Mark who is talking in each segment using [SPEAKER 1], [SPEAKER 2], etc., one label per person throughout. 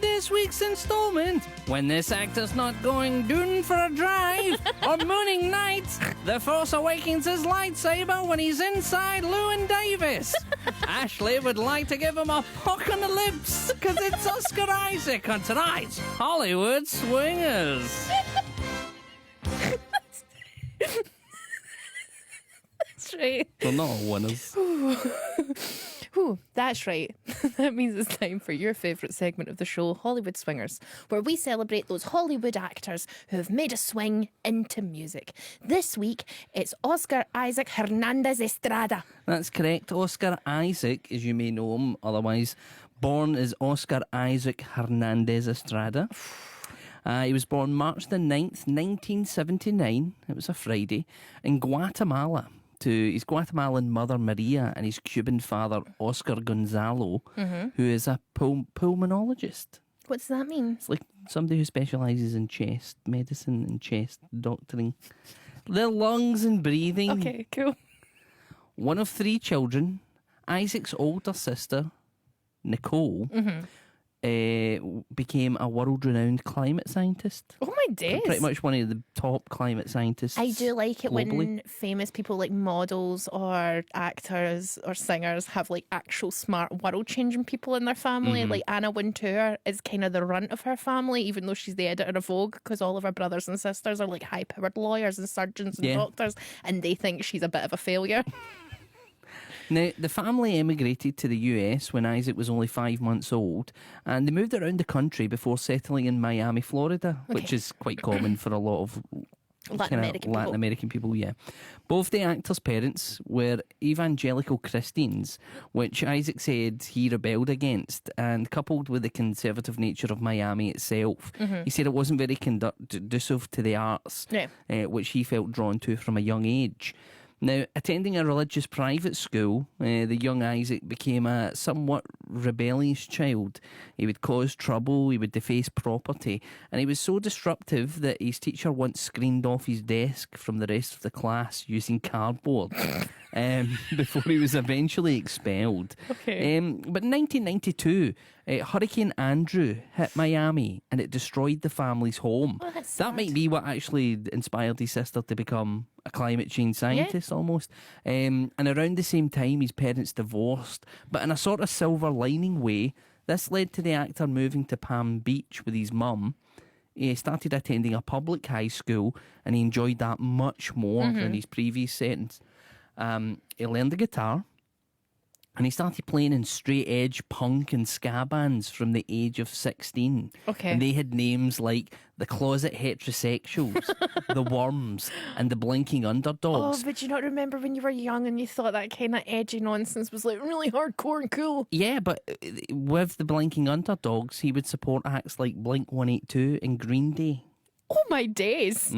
[SPEAKER 1] this week's installment. When this actor's not going dune for a drive or mooning nights, the Force awakens his lightsaber when he's inside Llewyn Davis. Ashley would like to give him a poke on the lips because it's Oscar Isaac on tonight's Hollywood Swingers.
[SPEAKER 2] That's right.
[SPEAKER 1] We're not all winners.
[SPEAKER 2] Ooh, that's right. That means it's time for your favourite segment of the show, Hollywood Swingers, where we celebrate those Hollywood actors who have made a swing into music. This week, it's Oscar Isaac Hernandez Estrada.
[SPEAKER 1] That's correct. Oscar Isaac, as you may know him, otherwise born as Oscar Isaac Hernandez Estrada. He was born March the 9th, 1979. It was a Friday in Guatemala. To his Guatemalan mother Maria and his Cuban father Oscar Gonzalo, who is a pulmonologist.
[SPEAKER 2] What does that mean?
[SPEAKER 1] It's like somebody who specialises in chest medicine and chest doctoring. Their lungs and breathing.
[SPEAKER 2] Okay, cool.
[SPEAKER 1] One of 3 children, Isaac's older sister, Nicole, became a world-renowned climate scientist.
[SPEAKER 2] Oh my days.
[SPEAKER 1] Pretty much one of the top climate scientists.
[SPEAKER 2] I do like it
[SPEAKER 1] globally.
[SPEAKER 2] when famous people like models or actors or singers have like actual smart world-changing people in their family. Like Anna Wintour is kind of the runt of her family, even though she's the editor of Vogue, because all of her brothers and sisters are like high-powered lawyers and surgeons and doctors, and they think she's a bit of a failure.
[SPEAKER 1] Now, the family emigrated to the US when Isaac was only 5 months old, and they moved around the country before settling in Miami, Florida, which is quite common for a lot of Latin American people, yeah. Both the actor's parents were evangelical Christians, which Isaac said he rebelled against, and coupled with the conservative nature of Miami itself, he said it wasn't very conducive to the arts, which he felt drawn to from a young age. Now, attending a religious private school, the young Isaac became a somewhat rebellious child. He would cause trouble, he would deface property, and he was so disruptive that his teacher once screened off his desk from the rest of the class using cardboard before he was eventually expelled.
[SPEAKER 2] Okay.
[SPEAKER 1] But in 1992, Hurricane Andrew hit Miami and it destroyed the family's home.
[SPEAKER 2] Oh, that's
[SPEAKER 1] that
[SPEAKER 2] sad.
[SPEAKER 1] might be what actually inspired his sister to become a climate change scientist almost. And around the same time, his parents divorced. But in a sort of silver lining way, this led to the actor moving to Palm Beach with his mum. He started attending a public high school and he enjoyed that much more than his previous settings. He learned the guitar and he started playing in straight edge punk and ska bands from the age of 16.
[SPEAKER 2] Okay.
[SPEAKER 1] And they had names like the Closet Heterosexuals, the Worms, and the Blinking Underdogs.
[SPEAKER 2] Oh, but you not remember when you were young and you thought that kind of edgy nonsense was like really hardcore and cool?
[SPEAKER 1] Yeah, but with the Blinking Underdogs, he would support acts like Blink-182 and Green Day.
[SPEAKER 2] Oh my days.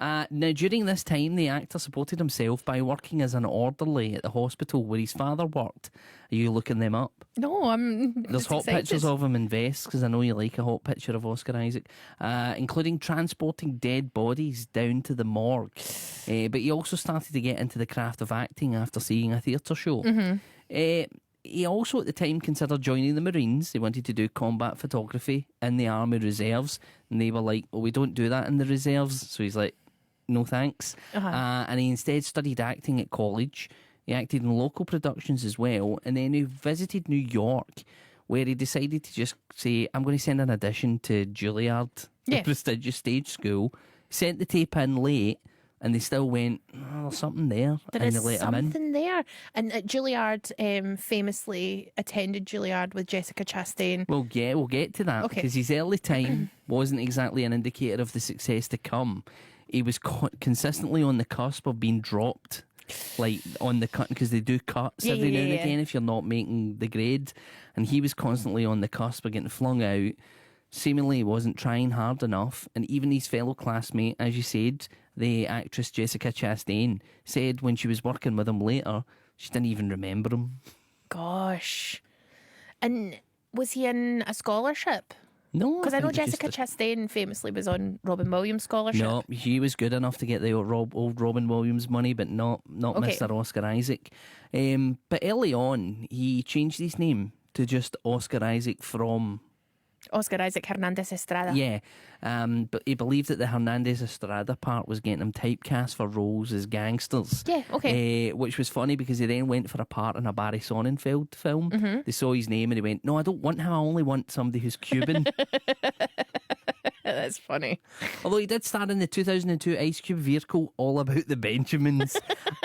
[SPEAKER 1] Now, during this time, the actor supported himself by working as an orderly at the hospital where his father worked. Are you looking them up?
[SPEAKER 2] No, I'm
[SPEAKER 1] There's hot
[SPEAKER 2] excited.
[SPEAKER 1] pictures of him in vests, because I know you like a hot picture of Oscar Isaac, including transporting dead bodies down to the morgue. But he also started to get into the craft of acting after seeing a theatre show. He also at the time considered joining the Marines. He wanted to do combat photography in the Army Reserves, and they were like, "Oh, we don't do that in the reserves." So he's like, "No thanks." And he instead studied acting at college. He acted in local productions as well, and then he visited New York, where he decided to just say, "I'm going to send an audition to Juilliard, the prestigious stage school." Sent the tape in late, and they still went, "Oh, there's something there,"
[SPEAKER 2] There
[SPEAKER 1] and
[SPEAKER 2] is
[SPEAKER 1] they let him in.
[SPEAKER 2] something there. And Juilliard famously attended Juilliard with Jessica Chastain.
[SPEAKER 1] We'll get to that, because his early time wasn't exactly an indicator of the success to come. He was consistently on the cusp of being dropped, like on the cut, because they do cuts every now and again if you're not making the grade, and he was constantly on the cusp of getting flung out. Seemingly he wasn't trying hard enough, and even his fellow classmate, as you said, the actress Jessica Chastain, said when she was working with him later, she didn't even remember him.
[SPEAKER 2] Gosh. And was he in a scholarship?
[SPEAKER 1] No,
[SPEAKER 2] Because I know
[SPEAKER 1] think he
[SPEAKER 2] Jessica
[SPEAKER 1] just-
[SPEAKER 2] Chastain famously was on Robin Williams' scholarship.
[SPEAKER 1] No, he was good enough to get the old Robin Williams money, but not Mr. Oscar Isaac. But early on, he changed his name to just Oscar Isaac from
[SPEAKER 2] Oscar Isaac Hernandez Estrada.
[SPEAKER 1] Yeah, but he believed that the Hernandez Estrada part was getting him typecast for roles as gangsters.
[SPEAKER 2] Yeah, okay.
[SPEAKER 1] Which was funny because he then went for a part in a Barry Sonnenfeld film. They saw his name and he went, "No, I don't want him. I only want somebody who's Cuban."
[SPEAKER 2] That's funny.
[SPEAKER 1] Although he did star in the 2002 Ice Cube vehicle All About the Benjamins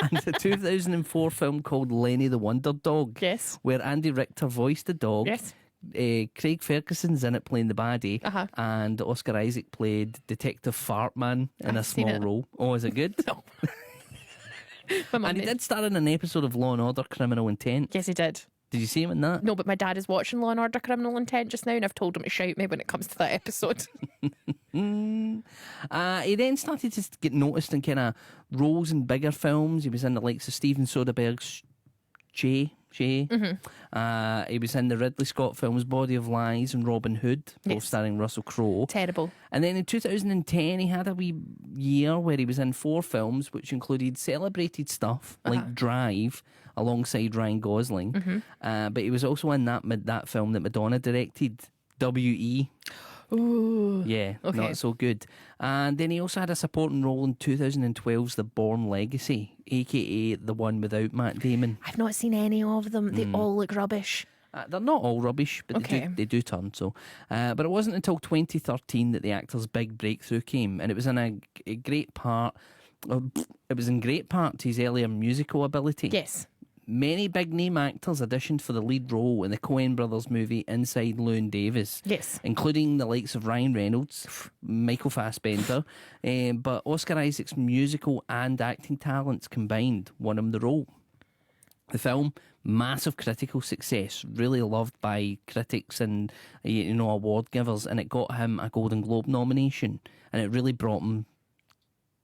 [SPEAKER 1] and the 2004 film called Lenny the Wonder Dog.
[SPEAKER 2] Yes.
[SPEAKER 1] Where Andy Richter voiced the dog.
[SPEAKER 2] Yes.
[SPEAKER 1] Craig Ferguson's in it playing the baddie, and Oscar Isaac played Detective Fartman in a small role. Oh, is it good?
[SPEAKER 2] No.
[SPEAKER 1] And he did star in an episode of Law and Order Criminal Intent.
[SPEAKER 2] Yes, he did.
[SPEAKER 1] Did you see him in that?
[SPEAKER 2] No, but my dad is watching Law and Order Criminal Intent just now, and I've told him to shout me when it comes to that episode.
[SPEAKER 1] He then started to get noticed in kind of roles in bigger films. He was in the likes of Steven Soderbergh's Jay. He was in the Ridley Scott films Body of Lies and Robin Hood, both starring Russell Crowe.
[SPEAKER 2] Terrible.
[SPEAKER 1] And then in 2010 he had a wee year where he was in 4 films, which included celebrated stuff like Drive alongside Ryan Gosling, but he was also in that film that Madonna directed, W.E.
[SPEAKER 2] Ooh.
[SPEAKER 1] Yeah,
[SPEAKER 2] Okay.
[SPEAKER 1] not so good. And then he also had a supporting role in 2012's The Bourne Legacy, aka the one without Matt Damon.
[SPEAKER 2] I've not seen any of them. They all look rubbish.
[SPEAKER 1] They're not all rubbish, but they do turn. So, but it wasn't until 2013 that the actor's big breakthrough came, and it was in a great part. It was in great part to his earlier musical ability.
[SPEAKER 2] Yes.
[SPEAKER 1] Many big-name actors auditioned for the lead role in the Coen brothers movie Inside Llewyn Davis.
[SPEAKER 2] Yes.
[SPEAKER 1] Including the likes of Ryan Reynolds, Michael Fassbender, but Oscar Isaac's musical and acting talents combined won him the role. The film, massive critical success, really loved by critics and award givers, and it got him a Golden Globe nomination, and it really brought him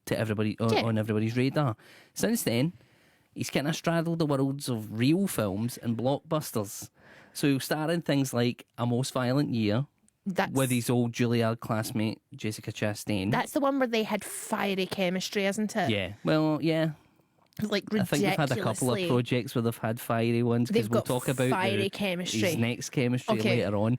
[SPEAKER 1] to everybody on everybody's radar. Since then, he's kind of straddled the worlds of real films and blockbusters. So he'll star in things like A Most Violent Year with his old Juilliard classmate Jessica Chastain.
[SPEAKER 2] That's the one where they had fiery chemistry, isn't it?
[SPEAKER 1] Yeah. Well, yeah.
[SPEAKER 2] Like
[SPEAKER 1] I
[SPEAKER 2] ridiculously.
[SPEAKER 1] think they've had a couple of projects where they've had fiery ones, because we'll talk about
[SPEAKER 2] fiery chemistry.
[SPEAKER 1] his next chemistry later on.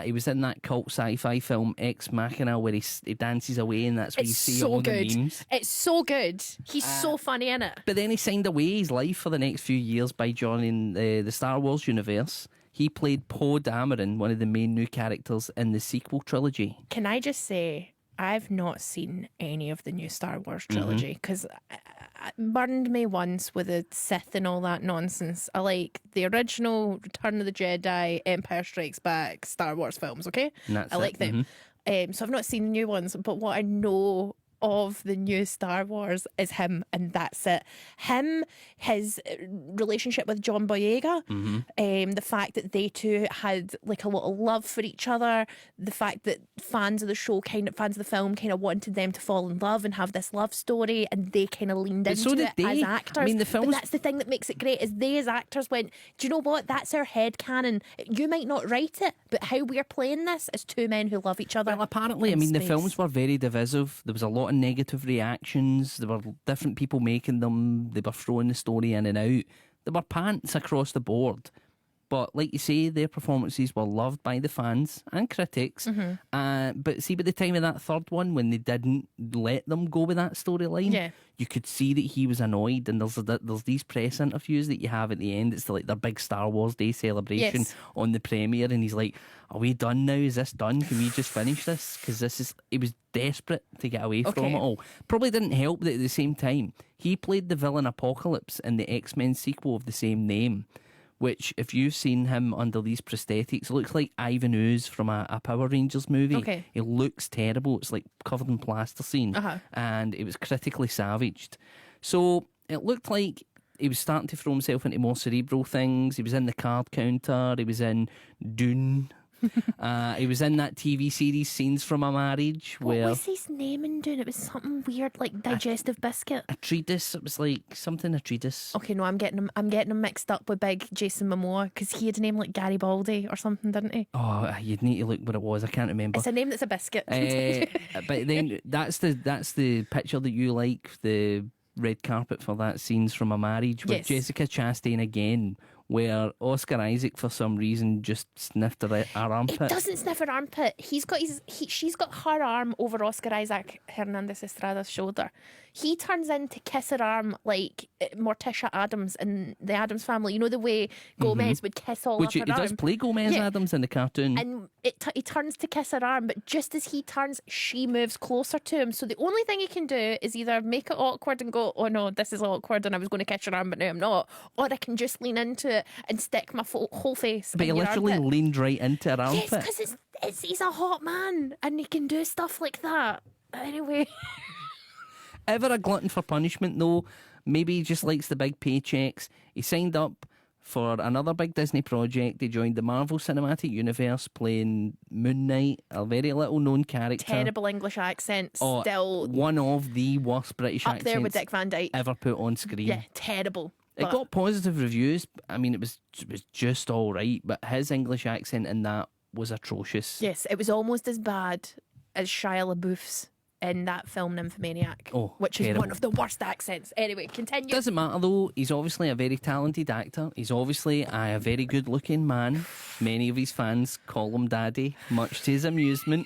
[SPEAKER 1] He was in that cult sci-fi film Ex Machina where he dances away, and that's where you see all the memes.
[SPEAKER 2] It's so good. He's so funny in it.
[SPEAKER 1] But then he signed away his life for the next few years by joining the Star Wars universe. He played Poe Dameron, one of the main new characters in the sequel trilogy.
[SPEAKER 2] Can I just say, I've not seen any of the new Star Wars trilogy because it burned me once with the Sith and all that nonsense. I like the original Return of the Jedi, Empire Strikes Back, Star Wars films, okay?
[SPEAKER 1] I
[SPEAKER 2] like them. So I've not seen the new ones, but what I know of the new Star Wars is him, and that's it. Him, his relationship with John Boyega, the fact that they two had like a lot of love for each other, the fact that fans of the show, fans of the film, kind of wanted them to fall in love and have this love story, and they kind of leaned into it as actors.
[SPEAKER 1] I mean,
[SPEAKER 2] but that's the thing that makes it great, is they as actors went, do you know what? That's our headcanon. You might not write it, but how we're playing this is two men who love each other.
[SPEAKER 1] Well, apparently, I mean, the films were very divisive. There was a lot of negative reactions. There were different people making them. They were throwing the story in and out. There were pants across the board. But like you say, their performances were loved by the fans and critics. But see, by the time of that third one, when they didn't let them go with that storyline, you could see that he was annoyed. And there's these press interviews that you have at the end. It's like their big Star Wars Day celebration on the premiere, and he's like, "Are we done now? Is this done? Can we just finish this?" Because he was desperate to get away from it all. Probably didn't help that at the same time he played the villain Apocalypse in the X-Men sequel of the same name, which, if you've seen him under these prosthetics, looks like Ivan Ooze from a Power Rangers movie. It looks terrible. It's like covered in plasticine, and it was critically savaged. So it looked like he was starting to throw himself into more cerebral things. He was in The Card Counter. He was in Dune. He was in that TV series Scenes from a Marriage.
[SPEAKER 2] What
[SPEAKER 1] where
[SPEAKER 2] was his name in Dune? It was something weird, like Digestive Biscuit.
[SPEAKER 1] A treatise. It was like something a treatise.
[SPEAKER 2] Okay, no, I'm getting him mixed up with big Jason Momoa, because he had a name like Garibaldi or something, didn't he?
[SPEAKER 1] Oh, you'd need to look what it was. I can't remember.
[SPEAKER 2] It's a name that's a biscuit.
[SPEAKER 1] But then that's the picture that you like, the red carpet for that Scenes from a Marriage with Jessica Chastain again, where Oscar Isaac, for some reason, just sniffed her armpit.
[SPEAKER 2] It doesn't sniff her armpit. She's got her arm over Oscar Isaac Hernandez Estrada's shoulder. He turns in to kiss her arm like Morticia Addams in the Addams Family. You know the way Gomez would kiss all
[SPEAKER 1] Which
[SPEAKER 2] of her
[SPEAKER 1] he
[SPEAKER 2] arm.
[SPEAKER 1] does play Gomez Addams in the cartoon.
[SPEAKER 2] And he turns to kiss her arm, but just as he turns, she moves closer to him. So the only thing he can do is either make it awkward and go, oh no, this is awkward and I was going to kiss your arm, but now I'm not. Or I can just lean into it and stick my whole face
[SPEAKER 1] But he
[SPEAKER 2] in your
[SPEAKER 1] literally
[SPEAKER 2] armpit.
[SPEAKER 1] leaned right into her armpit.
[SPEAKER 2] Yes, because he's a hot man and he can do stuff like that. Anyway.
[SPEAKER 1] Ever a glutton for punishment, though? Maybe he just likes the big paychecks. He signed up for another big Disney project. He joined the Marvel Cinematic Universe playing Moon Knight, a very little known character.
[SPEAKER 2] Terrible English accent, still
[SPEAKER 1] one of the worst British
[SPEAKER 2] up
[SPEAKER 1] accents
[SPEAKER 2] there with Dick Van Dyke.
[SPEAKER 1] ever put on screen.
[SPEAKER 2] Yeah, terrible.
[SPEAKER 1] It got positive reviews. I mean, it was just all right, but his English accent in that was atrocious.
[SPEAKER 2] Yes, it was almost as bad as Shia LaBeouf's in that film Nymphomaniac, which
[SPEAKER 1] terrible.
[SPEAKER 2] is one of the worst accents. Anyway, continue.
[SPEAKER 1] Doesn't matter though, he's obviously a very talented actor. He's obviously a very good looking man. Many of his fans call him Daddy, much to his amusement.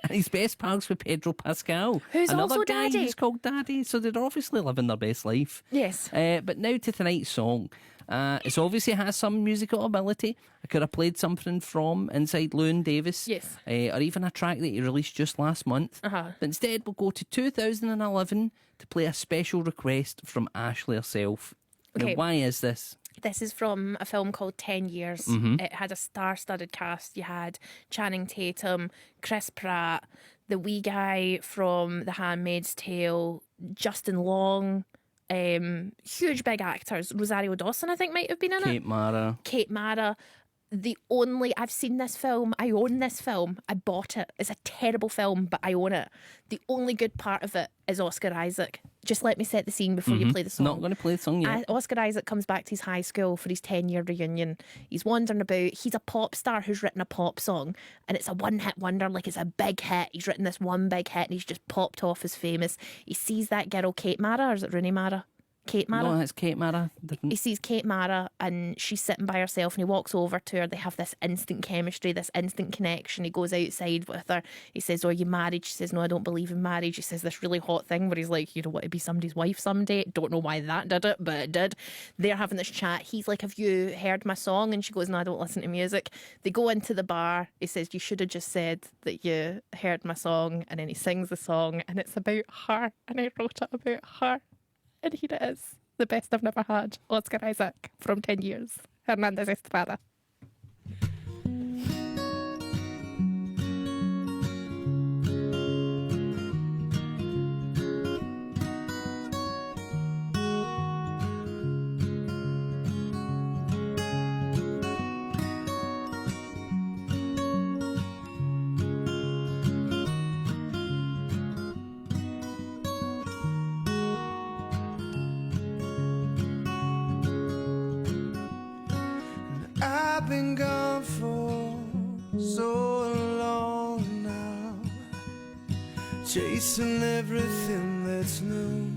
[SPEAKER 1] And he's best pals with Pedro Pascal,
[SPEAKER 2] who's
[SPEAKER 1] another
[SPEAKER 2] also
[SPEAKER 1] guy
[SPEAKER 2] Daddy.
[SPEAKER 1] who's called Daddy. So they're obviously living their best life.
[SPEAKER 2] Yes.
[SPEAKER 1] But now to tonight's song. It obviously has some musical ability. I could have played something from Inside Llewyn Davis.
[SPEAKER 2] Yes.
[SPEAKER 1] Or even a track that he released just last month.
[SPEAKER 2] Uh-huh.
[SPEAKER 1] But instead, we'll go to 2011 to play a special request from Ashley herself.
[SPEAKER 2] Okay.
[SPEAKER 1] Now, why is this?
[SPEAKER 2] This is from a film called 10 Years. It had a star-studded cast. You had Channing Tatum, Chris Pratt, the wee guy from The Handmaid's Tale, Justin Long, huge big actors. Rosario Dawson, I think, might have been in it. Kate Mara. I've seen this film. I own this film. I bought it. It's a terrible film, but I own it. The only good part of it is Oscar Isaac. Just let me set the scene before you play the song.
[SPEAKER 1] Not going to play the song yet.
[SPEAKER 2] Oscar Isaac comes back to his high school for his 10-year reunion. He's wandering about. He's a pop star who's written a pop song, and it's a one-hit wonder. Like, it's a big hit. He's written this one big hit, and he's just popped off as famous. He sees that girl, Kate Mara, or is it Rooney Mara? Kate Mara?
[SPEAKER 1] No, it's Kate Mara.
[SPEAKER 2] He sees Kate Mara and she's sitting by herself and he walks over to her. They have this instant chemistry, this instant connection. He goes outside with her. He says, "Oh, are you married?" She says, "No, I don't believe in marriage." He says this really hot thing where he's like, "You don't want to be somebody's wife someday." Don't know why that did it, but it did. They're having this chat. He's like, "Have you heard my song?" And she goes, "No, I don't listen to music." They go into the bar. He says, "You should have just said that you heard my song." And then he sings the song and it's about her. And I wrote it about her. And here it is. The best I've never had. Oscar Isaac from 10 Years. Hernandez Estrada.
[SPEAKER 3] I've been gone for so long now, chasing everything that's new.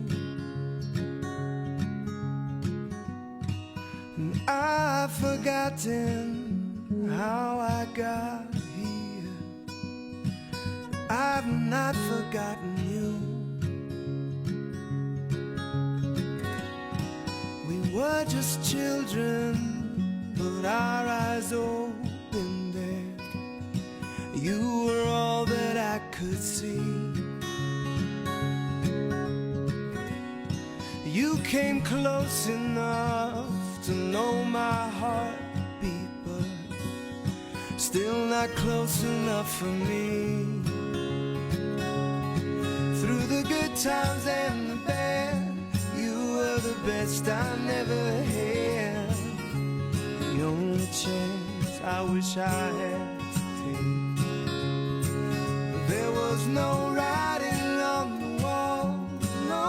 [SPEAKER 3] And I've forgotten how I got here. I've not forgotten you. We were just children, but our eyes opened there. You were all that I could see. You came close enough to know my heartbeat, but still not close enough for me. Through the good times and the bad, you were the best I never had. The only chance I wish I had to take. There was no writing on the wall, no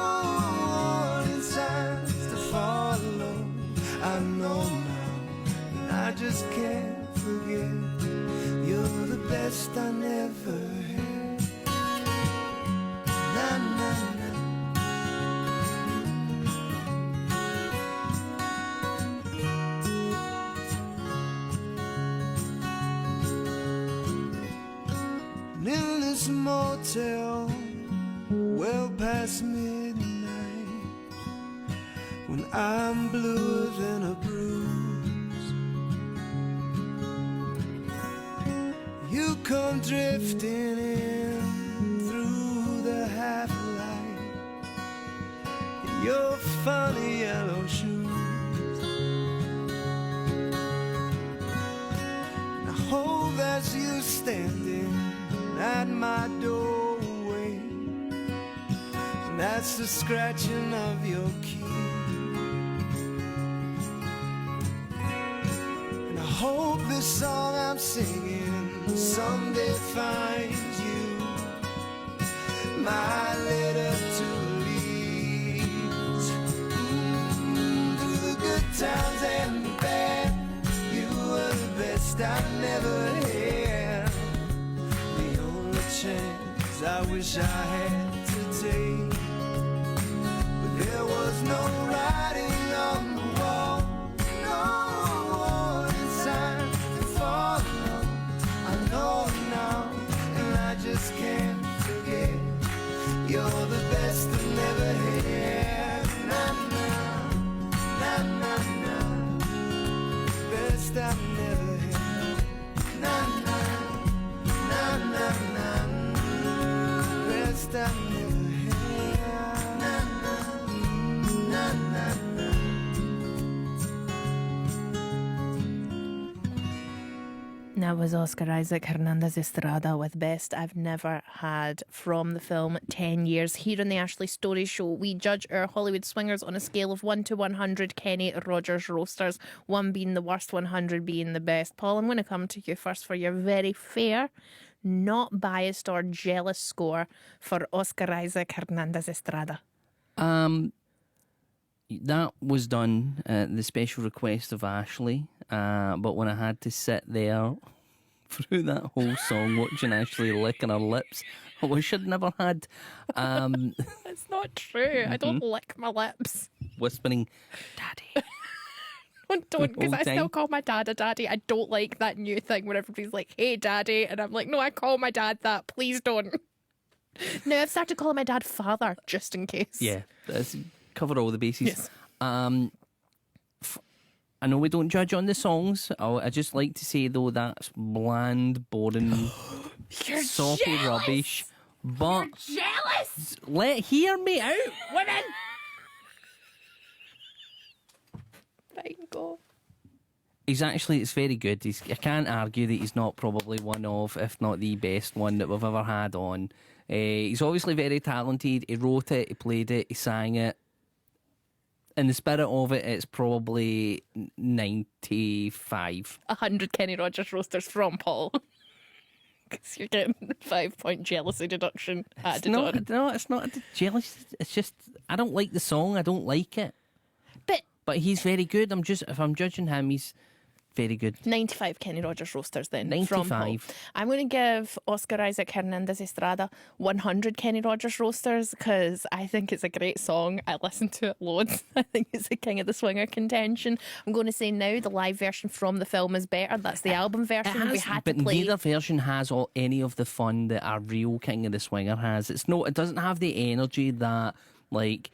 [SPEAKER 3] warning signs to follow. I know now, and I just can't forget. You're the best I never had. Na, na, na. And in this motel, well past midnight, when I'm bluer than a bruise, you come drifting in through the half light in your funny yellow shoes. And I hope that's you standing at my doorway, and that's the scratching of your key. And I hope this song I'm singing someday finds you, my letter to Leeds. Through the good times and the bad, you were the best I never had. The only chance I wish I had to take, but there was no writing on the wall, no warning sign to follow. I know now, and I just can't forget. You're the best I never had. Na na na na na, best I never had. Na na na na na, best I never had. Na na na na.
[SPEAKER 2] That was Oscar Isaac Hernandez Estrada with Best I've Never Had from the film 10 Years. Here on the Ashley Storrie Show, we judge our Hollywood swingers on a scale of 1 to 100 Kenny Rogers roasters, 1 being the worst, 100 being the best. Paul, I'm going to come to you first for your very fair, not biased or jealous score for Oscar Isaac Hernandez Estrada.
[SPEAKER 1] That was done at the special request of Ashley, but when I had to sit there through that whole song watching Ashley licking her lips, I wish I'd never had.
[SPEAKER 2] That's not true. I don't lick my lips.
[SPEAKER 1] Whispering, Daddy.
[SPEAKER 2] Don't, because I still
[SPEAKER 1] time.
[SPEAKER 2] call my dad a daddy. I don't like that new thing where everybody's like, hey, daddy. And I'm like, no, I call my dad that. Please don't. No, I've started calling my dad father, just in case.
[SPEAKER 1] Yeah, that's, cover all the bases.
[SPEAKER 2] Yes.
[SPEAKER 1] I know we don't judge on the songs. I just like to say, though, that's bland, boring,
[SPEAKER 2] You're
[SPEAKER 1] soppy
[SPEAKER 2] jealous.
[SPEAKER 1] rubbish. But
[SPEAKER 2] Jealous.
[SPEAKER 1] hear me out,
[SPEAKER 2] Women. Fine, go.
[SPEAKER 1] It's very good. I can't argue that he's not probably one of, if not the best one that we've ever had on. He's obviously very talented. He wrote it, he played it, he sang it. In the spirit of it, it's probably 95.
[SPEAKER 2] 100 Kenny Rogers roasters from Paul. Because you're getting 5-point jealousy deduction added on.
[SPEAKER 1] No, it's not jealous. It's just, I don't like the song. I don't like it. But he's very good. If I'm judging him, he's very good.
[SPEAKER 2] 95 Kenny Rogers roasters then.
[SPEAKER 1] 95.
[SPEAKER 2] From Paul. I'm going to give Oscar Isaac Hernandez Estrada 100 Kenny Rogers roasters because I think it's a great song. I listen to it loads. I think it's a King of the Swinger contention. I'm going to say now the live version from the film is better. That's the album version. We had to
[SPEAKER 1] but
[SPEAKER 2] play.
[SPEAKER 1] neither version has any of the fun that a real King of the Swinger has. It doesn't have the energy that, like,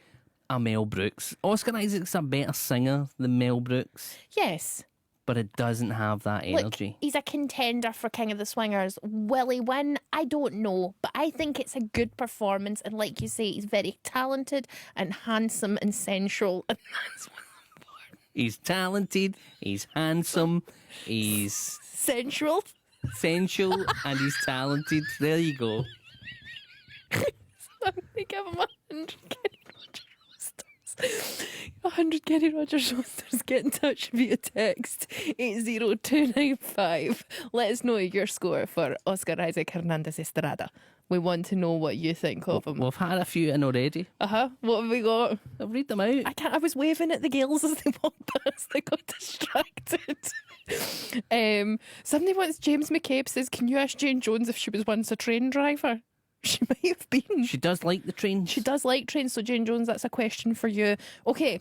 [SPEAKER 1] a Mel Brooks. Oscar Isaac's a better singer than Mel Brooks.
[SPEAKER 2] Yes.
[SPEAKER 1] But it doesn't have that energy.
[SPEAKER 2] Like, he's a contender for King of the Swingers. Will he win? I don't know. But I think it's a good performance. And like you say, he's very talented and handsome and sensual. And that's what's important.
[SPEAKER 1] He's talented, he's handsome, he's
[SPEAKER 2] Sensual.
[SPEAKER 1] sensual, and he's talented. There you go.
[SPEAKER 2] So I'm going to give him 100 Kenny Rogers roasters. 100 Kenny Rogers roasters. Get in touch via text 80295. Let us know your score for Oscar Isaac Hernandez Estrada. We want to know what you think of him.
[SPEAKER 1] We've had a few in already.
[SPEAKER 2] What have we got?
[SPEAKER 1] I'll read them out.
[SPEAKER 2] I was waving at the girls as they walked past. They got distracted. Somebody wants, James McCabe says, can you ask Jane Jones if she was once a train driver? She might have been.
[SPEAKER 1] She does like the trains.
[SPEAKER 2] She does like trains. So Jane Jones, that's a question for you. Okay.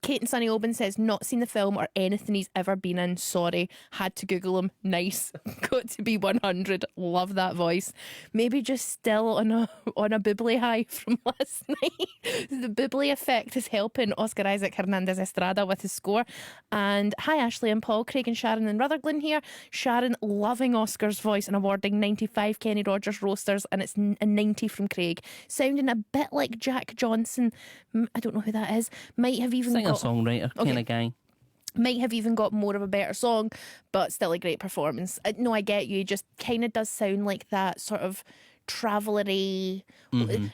[SPEAKER 2] Kate and Sonny Oban says, not seen the film or anything he's ever been in. Sorry. Had to Google him. Nice. Got to be 100. Love that voice. Maybe just still on a Bublé high from last night. The Bublé effect is helping Oscar Isaac Hernandez Estrada with his score. And hi, Ashley and Paul, Craig and Sharon and Rutherglen here. Sharon loving Oscar's voice and awarding 95 Kenny Rogers roasters, and it's a 90 from Craig. Sounding a bit like Jack Johnson. I don't know who that is. Might have even
[SPEAKER 1] Singer-songwriter kind of guy.
[SPEAKER 2] Might have even got more of a better song, but still a great performance. No, I get you. Just kind of does sound like that sort of travellery,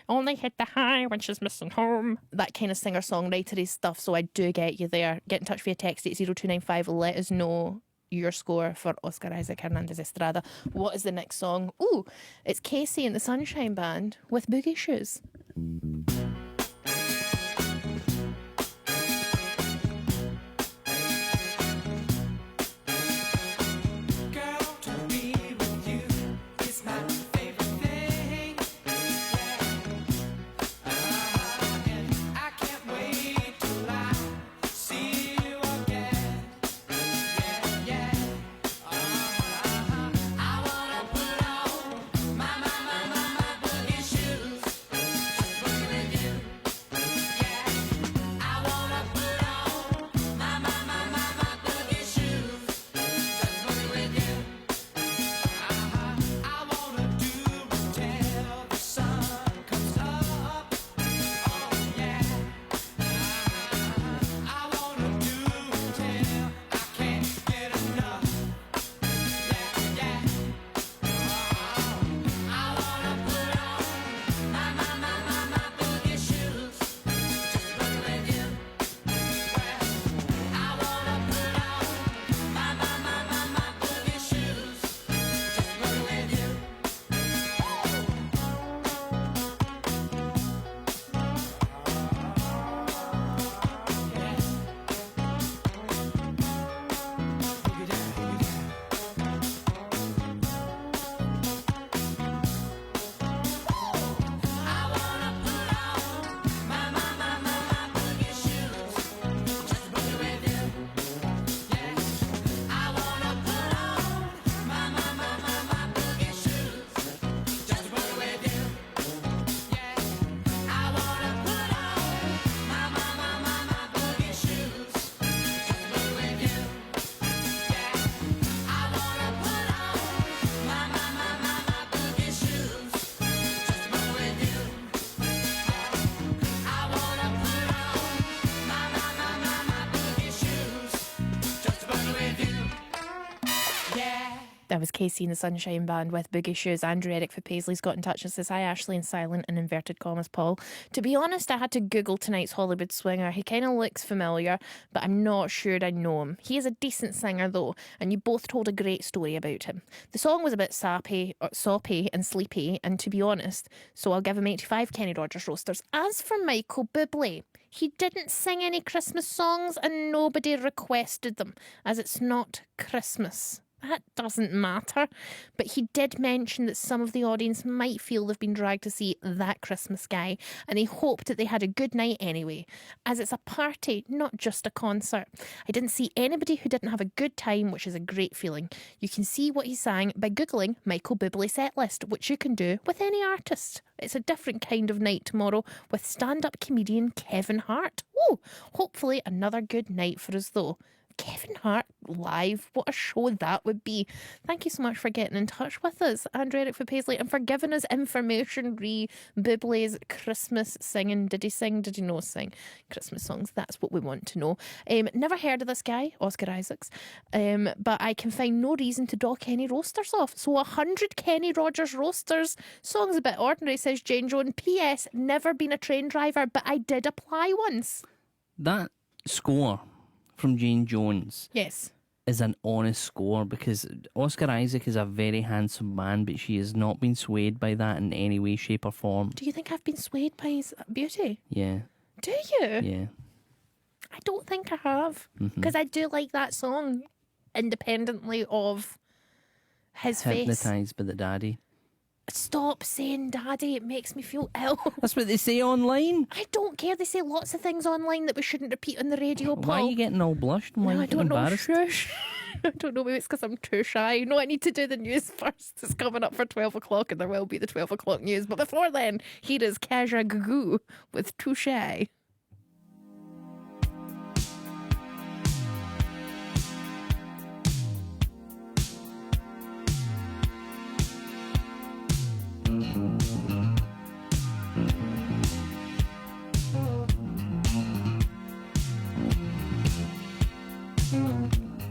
[SPEAKER 2] only hit the high when she's missing home, that kind of singer-songwritery stuff. So I do get you there. Get in touch via text at 0295. Let us know your score for Oscar Isaac Hernandez Estrada. What is the next song? Ooh, it's Casey and the Sunshine Band with Boogie Shoes. That was Casey and the Sunshine Band with Boogie Shoes. Andrew Eric for Paisley's got in touch and says, hi Ashley, and silent and inverted commas Paul. To be honest, I had to Google tonight's Hollywood Swinger. He kind of looks familiar, but I'm not sure I know him. He is a decent singer though, and you both told a great story about him. The song was a bit soppy and sleepy, and to be honest, so I'll give him 85 Kenny Rogers roasters. As for Michael Bublé, he didn't sing any Christmas songs and nobody requested them, as it's not Christmas. That doesn't matter. But he did mention that some of the audience might feel they've been dragged to see That Christmas Guy, and he hoped that they had a good night anyway, as it's a party, not just a concert. I didn't see anybody who didn't have a good time, which is a great feeling. You can see what he sang by Googling Michael Bublé setlist, which you can do with any artist. It's a different kind of night tomorrow with stand-up comedian Kevin Hart. Ooh, hopefully another good night for us though. Kevin Hart live, what a show that would be. Thank you so much for getting in touch with us, Andrew Eric for Paisley, and for giving us information re Bublé's Christmas singing. Did he sing? Did he not sing Christmas songs? That's what we want to know. Never heard of this guy, Oscar Isaacs, but I can find no reason to dock any roasters off. So 100 Kenny Rogers roasters. Song's a bit ordinary, says Jane Joan. P.S. Never been a train driver, but I did apply once.
[SPEAKER 1] That score from Jane Jones,
[SPEAKER 2] yes,
[SPEAKER 1] is an honest score, because Oscar Isaac is a very handsome man, but she has not been swayed by that in any way, shape or form.
[SPEAKER 2] Do you think I've been swayed by his beauty?
[SPEAKER 1] Yeah.
[SPEAKER 2] Do you?
[SPEAKER 1] Yeah.
[SPEAKER 2] I don't think I have, because I do like that song independently of his face.
[SPEAKER 1] Hypnotised by the Daddy.
[SPEAKER 2] Stop saying daddy. It makes me feel ill.
[SPEAKER 1] That's what they say online.
[SPEAKER 2] I don't care. They say lots of things online that we shouldn't repeat on the radio, Paul.
[SPEAKER 1] Why are you getting all blushed? Why are
[SPEAKER 2] No,
[SPEAKER 1] you
[SPEAKER 2] I
[SPEAKER 1] getting
[SPEAKER 2] don't know.
[SPEAKER 1] embarrassed?
[SPEAKER 2] Shush. I don't know. Maybe it's because I'm too shy. No, I need to do the news first. It's coming up for 12 o'clock and there will be the 12 o'clock news. But before then, here is Kaja Gugu with Too Shy.